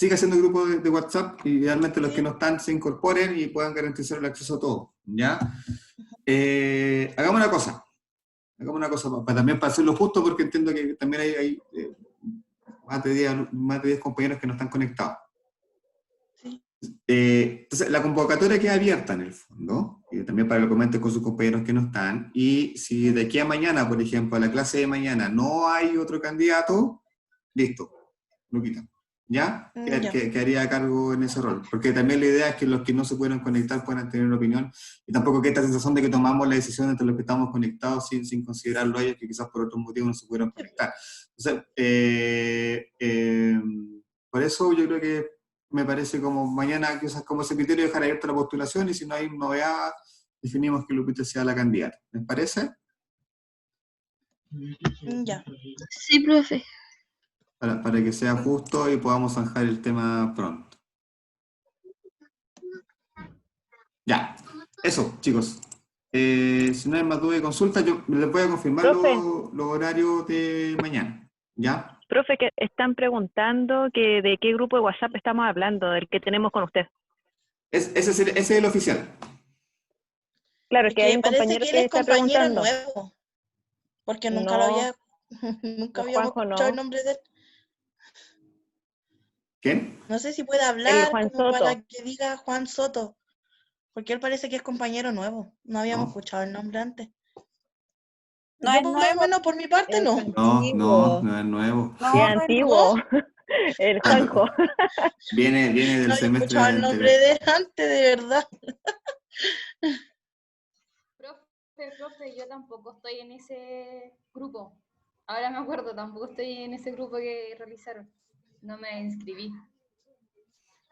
[SPEAKER 1] siendo grupo de WhatsApp y idealmente los que no están se incorporen y puedan garantizar el acceso a todo, ¿ya? Hagamos una cosa también para hacerlo justo porque entiendo que también hay más de 10 compañeros que no están conectados.
[SPEAKER 5] Sí.
[SPEAKER 1] Entonces, la convocatoria queda abierta en el fondo, y también para que lo comenten con sus compañeros que no están, y si de aquí a mañana, por ejemplo, a la clase de mañana no hay otro candidato, listo, lo quitan. ¿Ya?
[SPEAKER 5] Ya.
[SPEAKER 1] Quedaría a cargo en ese rol. Porque también la idea es que los que no se puedan conectar puedan tener una opinión, y tampoco que esta sensación de que tomamos la decisión entre los que estamos conectados sin considerarlo a ellos, que quizás por otros motivos no se pudieron conectar. Entonces, por eso yo creo que me parece como mañana, quizás como ese criterio, dejar abierta la postulación, y si no hay novedad, definimos que Lupita sea la candidata. ¿Les parece?
[SPEAKER 5] Ya.
[SPEAKER 6] Sí, profe.
[SPEAKER 1] Para que sea justo y podamos zanjar el tema pronto. Ya, eso, chicos. Si no hay más dudas y consultas, yo les voy a confirmar los horarios de mañana. ¿Ya?
[SPEAKER 3] Profe, que están preguntando que de qué grupo de WhatsApp estamos hablando, del que tenemos con usted.
[SPEAKER 1] Ese es el oficial.
[SPEAKER 3] Claro,
[SPEAKER 5] Es
[SPEAKER 3] que hay
[SPEAKER 5] que
[SPEAKER 3] un
[SPEAKER 5] parece
[SPEAKER 3] compañero
[SPEAKER 5] que él
[SPEAKER 3] que
[SPEAKER 5] es
[SPEAKER 3] está
[SPEAKER 5] compañero
[SPEAKER 3] preguntando.
[SPEAKER 5] nuevo, porque nunca lo
[SPEAKER 3] No,
[SPEAKER 5] había, nunca habíamos
[SPEAKER 3] Juanjo
[SPEAKER 5] escuchado el
[SPEAKER 3] no.
[SPEAKER 5] nombre de él.
[SPEAKER 1] ¿Quién?
[SPEAKER 5] No sé si puede
[SPEAKER 3] El
[SPEAKER 5] hablar
[SPEAKER 3] Juan
[SPEAKER 5] como
[SPEAKER 3] Soto.
[SPEAKER 5] para que diga Juan Soto, porque él parece que es compañero nuevo. No habíamos
[SPEAKER 1] No.
[SPEAKER 5] escuchado el nombre antes.
[SPEAKER 4] No
[SPEAKER 5] Yo
[SPEAKER 4] es
[SPEAKER 5] por lo
[SPEAKER 4] nuevo,
[SPEAKER 5] menos por mi parte
[SPEAKER 4] es
[SPEAKER 5] no.
[SPEAKER 1] No
[SPEAKER 4] antiguo.
[SPEAKER 1] es nuevo.
[SPEAKER 3] Es
[SPEAKER 4] No es
[SPEAKER 3] antiguo. El Juanjo.
[SPEAKER 1] Viene del
[SPEAKER 5] No había
[SPEAKER 1] semestre
[SPEAKER 5] escuchado el nombre
[SPEAKER 1] anterior.
[SPEAKER 5] de él antes, de verdad.
[SPEAKER 7] Profe, yo tampoco estoy en ese grupo. Ahora me acuerdo, tampoco estoy en ese grupo que realizaron. No me inscribí.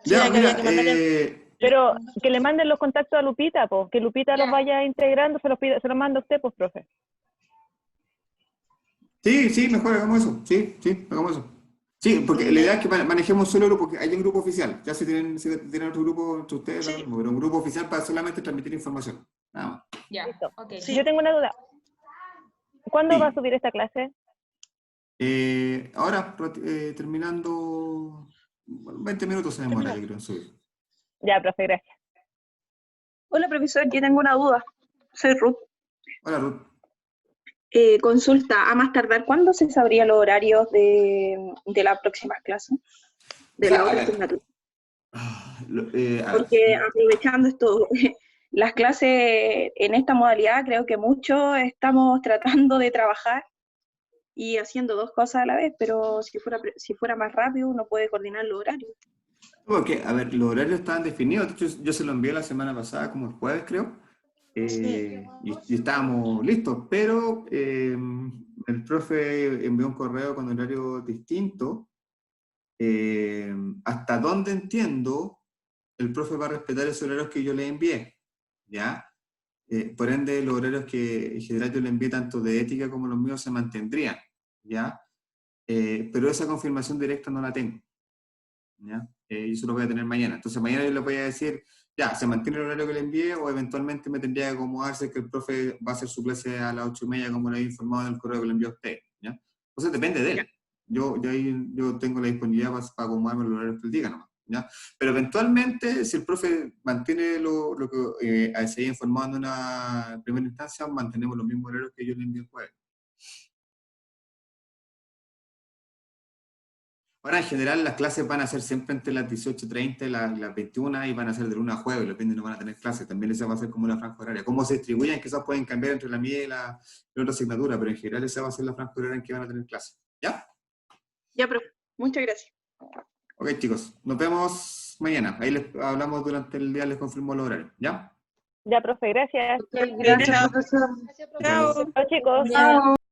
[SPEAKER 5] Sí,
[SPEAKER 1] Ya,
[SPEAKER 5] que había
[SPEAKER 1] mira,
[SPEAKER 5] que mandarle.
[SPEAKER 3] Pero que le manden los contactos a Lupita, pues, que Lupita
[SPEAKER 7] Ya.
[SPEAKER 3] los vaya integrando, se los manda usted, pues, profe.
[SPEAKER 1] sí, mejor hagamos eso. Sí, hagamos eso. Sí, porque la idea es que manejemos solo grupo, porque hay un grupo oficial. Ya si tienen otro grupo entre ustedes,
[SPEAKER 5] Sí.
[SPEAKER 1] pero un grupo oficial para solamente transmitir información. Nada más.
[SPEAKER 7] Ya,
[SPEAKER 3] Listo.
[SPEAKER 7] ok.
[SPEAKER 5] Sí.
[SPEAKER 3] Yo tengo una duda. ¿Cuándo
[SPEAKER 1] Sí.
[SPEAKER 3] va a subir esta clase?
[SPEAKER 1] Ahora, terminando, 20 minutos se demora, yo creo, en subir.
[SPEAKER 3] Ya, profe, gracias.
[SPEAKER 8] Hola, profesor, yo tengo una duda. Soy Ruth.
[SPEAKER 1] Hola, Ruth.
[SPEAKER 8] Consulta, a más tardar, ¿cuándo se sabrían los horarios de las próximas clases? De
[SPEAKER 1] O sea,
[SPEAKER 8] la
[SPEAKER 1] a
[SPEAKER 8] otra
[SPEAKER 1] ver.
[SPEAKER 8] asignatura.
[SPEAKER 1] A ver.
[SPEAKER 8] Porque aprovechando esto, las clases en esta modalidad, creo que muchos estamos tratando de trabajar y haciendo dos cosas a la vez, pero si fuera más rápido, uno puede coordinar los horarios.
[SPEAKER 1] Porque, a ver, los horarios estaban definidos. De hecho, yo se lo envié la semana pasada, como el jueves, creo. Y estábamos listos, pero el profe envió un correo con horario distinto. Hasta donde entiendo, el profe va a respetar esos horarios que yo le envié, ¿ya? Por ende, los horarios que en general yo le envié, tanto de ética como los míos, se mantendrían, ¿ya? Pero esa confirmación directa no la tengo, ¿ya? Y eso lo voy a tener mañana. Entonces mañana yo le voy a decir, ya, se mantiene el horario que le envié, o eventualmente me tendría que acomodarse que el profe va a hacer su clase a las 8:30, como le había informado en el correo que le envió a usted, ¿ya? Entonces depende de él. Yo tengo la disponibilidad para acomodarme los horarios que él diga nomás, ¿ya? Pero eventualmente, si el profe mantiene lo que se había informado en una primera instancia, mantenemos los mismos horarios que yo le envié el jueves. Ahora, en general, las clases van a ser siempre entre las 18:30 y las 21, y van a ser de lunes a jueves, los viernes no van a tener clases. También esa va a ser como la franja horaria. Cómo se distribuyen, quizás pueden cambiar entre la mía y la otra asignatura, pero en general esa va a ser la franja horaria en que van a tener clases. ¿Ya?
[SPEAKER 8] Ya, profe, muchas gracias.
[SPEAKER 1] Ok, chicos, nos vemos mañana. Ahí les hablamos durante el día, les confirmo los horarios. ¿Ya?
[SPEAKER 3] Ya, profe, gracias.
[SPEAKER 4] Gracias, profesor.
[SPEAKER 7] Gracias, profe.
[SPEAKER 5] Chao.
[SPEAKER 3] Chao, chicos.
[SPEAKER 4] Chao.